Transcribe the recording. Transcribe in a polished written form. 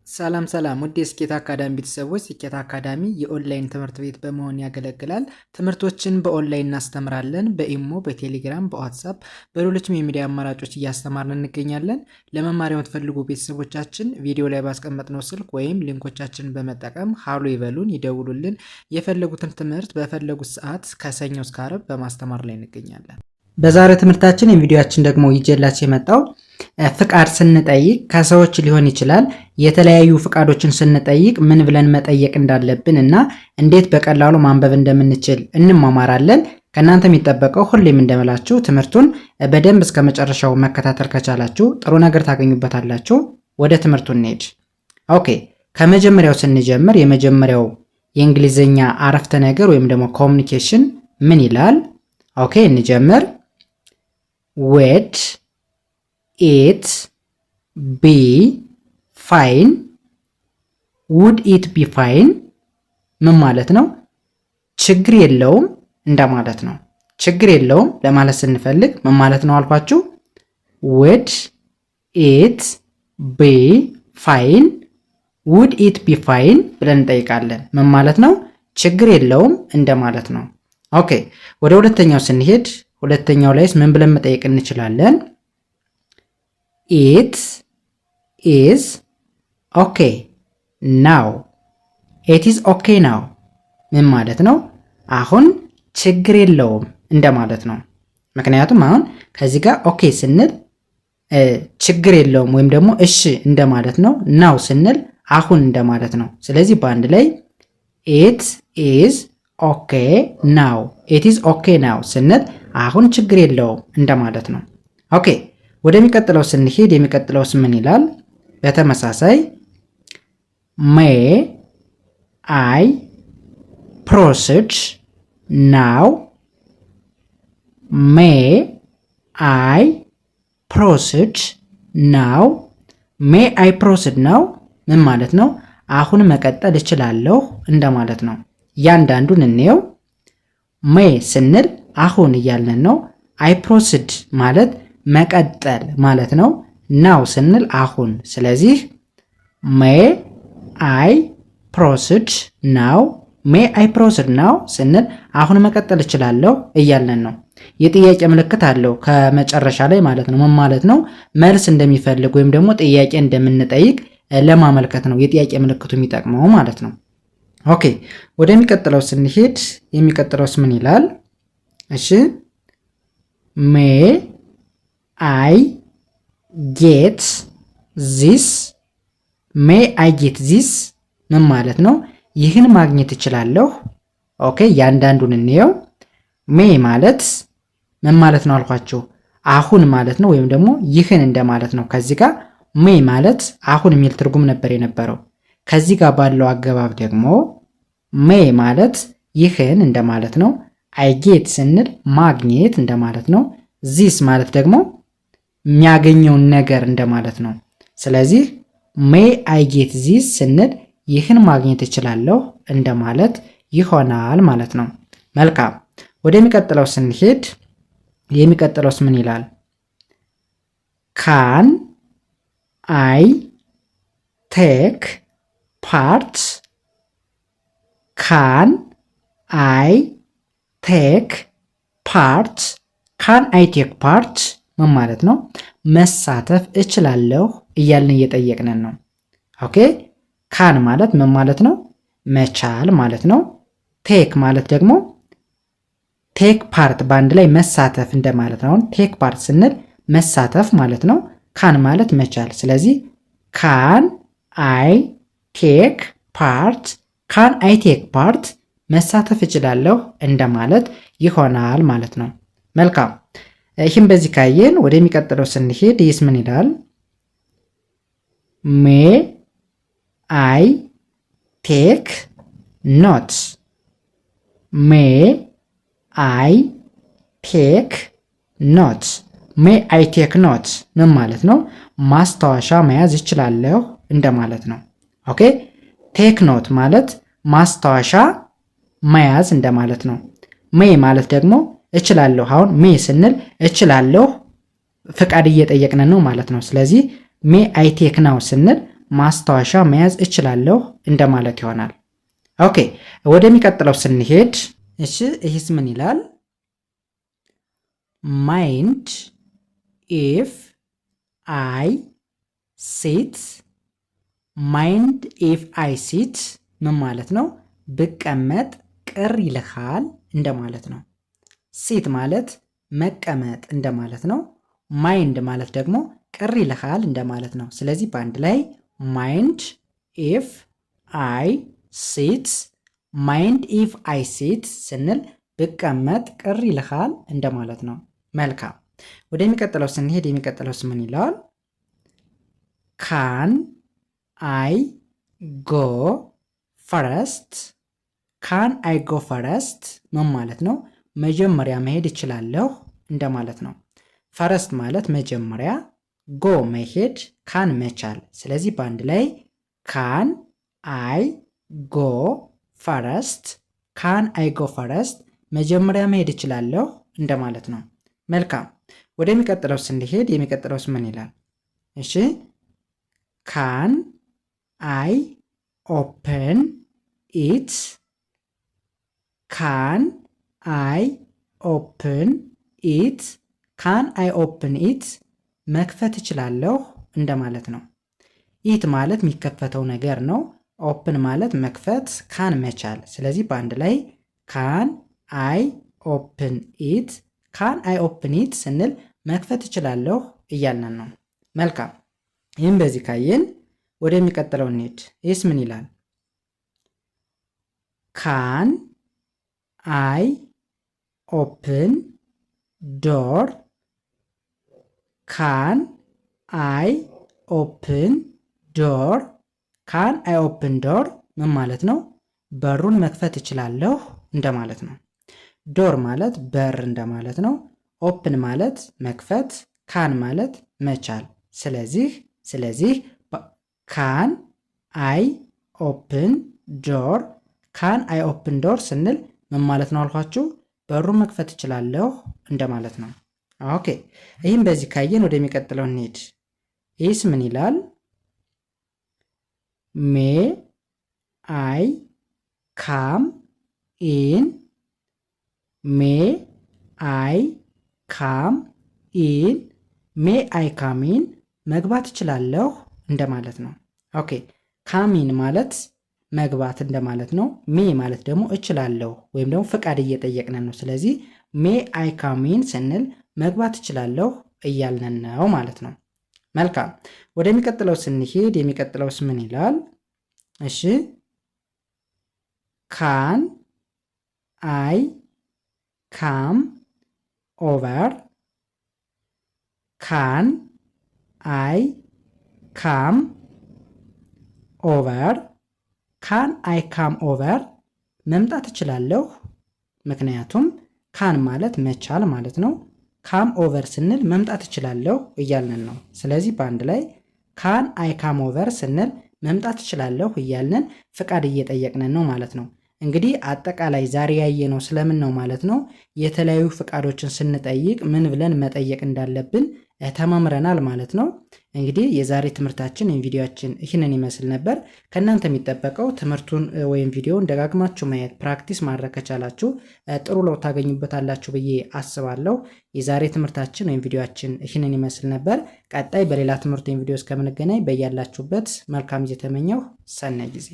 ሰላም ሰላም ውድ የስኬት አካዳሚ ቤተሰቦች፣ ስኬት አካዳሚ የኦንላይን ትምህርት ቤት በመሆን ያገለግላል። ትምህርቶችን በኦንላይን እናስተምራለን። በኢሞ፣ በቴሌግራም፣ በዋትሳፕ፣ በሌሎችም የሚዲያ አማራጮች እያስተማርን እንገኛለን። ለመማር የምትፈልጉ ቤተሰቦቻችን ቪዲዮ ላይ ባስቀመጥነው ስልክ ወይም ሊንኮቻችንን በመጠቀም ሀሎ ይበሉን፣ ይደውሉልን። የፈለጉትን ትምህርት በፈለጉት ሰዓት ከሰኞ እስከ ዓርብ በማስተማር ላይ እንገኛለን። በዛሬው ትምህርታችን የቪዲዮአችን ደግሞ ይዤላችሁ የመጣው ፍቃድ ስንጠይቅ ከሰዎች ሊሆን ይችላል። የተለያዩ ፍቃዶችን ስንጠይቅ ምን ብለን መጠየቅ እንዳለብን እና እንዴት በቀላሉ ማንበብ እንደምንችል እንማማራለን። ከእናንተ የሚጠበቀው ሁሌም እንደምላችሁ ትምህርቱን በደንብ እስከ መጨረሻው መከታተል ከቻላችሁ ጥሩ ነገር ታገኙበታላችሁ። ወደ ትምህርቱ እንሄድ። ኦኬ፣ ከመጀመሪያው ስንጀምር የመጀመሪያው የእንግሊዝኛ አረፍተ ነገር ወይም ደግሞ ኮሚኒኬሽን ምን ይላል? ኦኬ፣ እንጀምር። would it be fine? would it be fine ምን ማለት ነው? ችግር የለውም እንደማለት ነው። ችግር የለውም ለማለት ስንፈልግ ምን ማለት ነው አልኳችሁ? would it be fine? would it be fine ብለን እንጠይቃለን። ምን ማለት ነው? ችግር የለውም እንደማለት ነው። ኦኬ፣ ወደ ሁለተኛው ስንሄድ ሁለተኛው ላይስ ምን ብለን መጠየቅ እንችላለን? it is okay now. it is okay now ምን ማለት ነው? አሁን ችግር የለውም እንደማለት ነው። ምክንያቱም አሁን ከዚህ ጋር ኦኬ ስንል ችግር የለውም ወይም ደግሞ እሺ እንደማለት ነው። ናው ስንል አሁን እንደማለት ነው። ስለዚህ በአንድ ላይ it is okay now. it is okay now ስንል አሁን ችግር የለውም እንደማለት ነው። ኦኬ፣ ወደሚቀጥለው ስንሄድ የሚቀጥለውስ ምን ይላል? በተመሳሳይ may I proceed now? may I proceed now? may I proceed now ምን ማለት ነው? አሁን መቀጠል እችላለሁ እንደማለት ነው። ያንዳንዱን እንየው። may ስንል አሁን እያልን ነው። I proceed ማለት መቀጠል ማለት ነው። now ስንል አሁን። ስለዚህ may I proceed now? may I proceed now ስንል አሁን መቀጠል እችላለሁ እያልን ነው። የጥያቄ ምልክት አለው ከመጨረሻ ላይ ማለት ነው። ምን ማለት ነው? መልስ እንደሚፈልግ ወይም ደግሞ ጥያቄ እንደምንጠይቅ ለማመልከት ነው የጥያቄ ምልክቱ የሚጠቅመው ማለት ነው። ኦኬ፣ ወደሚቀጥለው ስንሄድ የሚቀጥለውስ ምን ይላል? እሺ፣ may I get this? may I get this ምን ማለት ነው? ይህን ማግኘት እችላለሁ። ኦኬ፣ ያንዳንዱን እንየው። may ማለት ምን ማለት ነው አልኳችሁ? አሁን ማለት ነው ወይም ደግሞ ይህን እንደማለት ነው። ከዚህ ጋር may ማለት አሁን የሚል ትርጉም ነበር የነበረው። ከዚህ ጋር ባለው አገባብ ደግሞ may ማለት ይህን እንደማለት ነው። I get ስንል ማግኘት እንደማለት ነው። this ማለት ደግሞ የሚያገኘውን ነገር እንደማለት ነው። ስለዚህ may I get this ስንል ይህን ማግኘት እችላለሁ እንደማለት ይሆናል ማለት ነው። መልካም፣ ወደሚቀጥለው ስንሄድ የሚቀጥለውስ ምን ይላል? can I take part? can I take part? can I take part ምን ማለት ነው? መሳተፍ እችላለሁ እያልን እየጠየቅን ነው። ኦኬ፣ ካን ማለት ምን ማለት ነው? መቻል ማለት ነው። ቴክ ማለት ደግሞ ቴክ ፓርት በአንድ ላይ መሳተፍ እንደማለት ነው። ቴክ ፓርት ስንል መሳተፍ ማለት ነው። ካን ማለት መቻል። ስለዚህ ካን አይ ቴክ ፓርት፣ ካን አይ ቴክ ፓርት መሳተፍ እችላለሁ እንደማለት ይሆናል ማለት ነው። መልካም፣ ይህም በዚህ ካየን ወደሚቀጥለው ስንሄድ ይህስ ምን ይላል? may I take notes? may I take notes? may I take notes ምን ማለት ነው? ማስታወሻ መያዝ እችላለሁ እንደማለት ነው። ኦኬ፣ ቴክ ኖት ማለት ማስታወሻ መያዝ እንደማለት ነው። may ማለት ደግሞ እችላለሁ። አሁን may ስንል እችላለሁ ፍቃድ እየጠየቅን ነው ማለት ነው። ስለዚህ may I take now ስንል ማስታወሻ መያዝ እችላለሁ እንደማለት ይሆናል። ኦኬ ወደሚቀጥለው ስንሄድ እሺ ይህስ ምን ይላል? ማይንድ ኢፍ አይ ሲት። ማይንድ ኢፍ አይ ሲት ምን ማለት ነው? ብቀመጥ ቅር ይልሃል እንደማለት ነው። ሲት ማለት መቀመጥ እንደማለት ነው። ማይንድ ማለት ደግሞ ቅር ይልሃል እንደማለት ነው። ስለዚህ በአንድ ላይ ማይንድ ኢፍ አይ ሲት። ማይንድ ኢፍ አይ ሲት ስንል ብቀመጥ ቅር ይልሃል እንደማለት ነው። መልካም ወደሚቀጥለው ስንሄድ የሚቀጥለውስ ምን ይላል? ካን አይ ጎ ፈረስት። ካን አይ ጎ ፈረስት ምን ማለት ነው? መጀመሪያ መሄድ እችላለሁ እንደማለት ነው። ፈረስት ማለት መጀመሪያ፣ ጎ መሄድ፣ ካን መቻል። ስለዚህ በአንድ ላይ ካን አይ ጎ ፈረስት። ካን አይ ጎ ፈረስት መጀመሪያ መሄድ እችላለሁ እንደማለት ነው። መልካም ወደሚቀጥለው ስንሄድ የሚቀጥለውስ ምን ይላል? እሺ ካን አይ ኦፕን ኢት። ካን አይ ኦፕን ኢት። ካን አይ ኦፕን ኢት መክፈት እችላለሁ እንደማለት ነው። ኢት ማለት የሚከፈተው ነገር ነው። ኦፕን ማለት መክፈት፣ ካን መቻል። ስለዚህ በአንድ ላይ ካን አይ ኦፕን ኢት። ካን አይ ኦፕን ኢት ስንል መክፈት እችላለሁ እያልን ነው። መልካም ይህም በዚህ ካየን ወደሚቀጥለው እንሂድ። ይህስ ምን ይላል? ካን አይ ኦፕን ዶር። ካን አይ ኦፕን ዶር። ካን አይ ኦፕን ዶር ምን ማለት ነው? በሩን መክፈት እችላለሁ እንደማለት ነው። ዶር ማለት በር እንደማለት ነው። ኦፕን ማለት መክፈት፣ ካን ማለት መቻል። ስለዚህ ካን አይ ኦፕን ዶር። ካን አይ ኦፕን ዶር ስንል ምን ማለት ነው አልኳችሁ? በሩን መክፈት እችላለሁ እንደማለት ነው። ኦኬ ይህም በዚህ ካየን ወደሚቀጥለው እንሂድ። ይህስ ምን ይላል? ሜ አይ ካም ኢን። ሜ አይ ካም ኢን። ሜ አይ ካም ኢን መግባት እችላለሁ እንደማለት ነው። ኦኬ ካሚን ማለት መግባት እንደማለት ነው። ሜ ማለት ደግሞ እችላለሁ ወይም ደግሞ ፍቃድ እየጠየቅን ነው። ስለዚህ ሜ አይ ካሚን ስንል መግባት እችላለሁ እያልን ነው ማለት ነው። መልካም ወደሚቀጥለው ስንሄድ የሚቀጥለውስ ምን ይላል? እሺ ካን አይ ካም ኦቨር። ካን አይ ካም ኦቨር። ካን አይ ካም ኦቨር መምጣት እችላለሁ። ምክንያቱም ካን ማለት መቻል ማለት ነው። ካም ኦቨር ስንል መምጣት እችላለሁ እያልን ነው። ስለዚህ በአንድ ላይ ካን አይ ካም ኦቨር ስንል መምጣት እችላለሁ እያልን ፍቃድ እየጠየቅን ነው ማለት ነው። እንግዲህ አጠቃላይ ዛሬ ያየነው ስለምን ነው ማለት ነው? የተለያዩ ፍቃዶችን ስንጠይቅ ምን ብለን መጠየቅ እንዳለብን ተማምረናል ማለት ነው። እንግዲህ የዛሬ ትምህርታችን ወይም ቪዲዮችን ይህንን ይመስል ነበር። ከእናንተ የሚጠበቀው ትምህርቱን ወይም ቪዲዮውን ደጋግማችሁ ማየት ፕራክቲስ ማድረግ ከቻላችሁ ጥሩ ለውጥ ታገኙበታላችሁ ብዬ አስባለሁ። የዛሬ ትምህርታችን ወይም ቪዲዮችን ይህንን ይመስል ነበር። ቀጣይ በሌላ ትምህርት ወይም ቪዲዮ እስከምንገናኝ በያላችሁበት መልካም ጊዜ ተመኘሁ። ሰናይ ጊዜ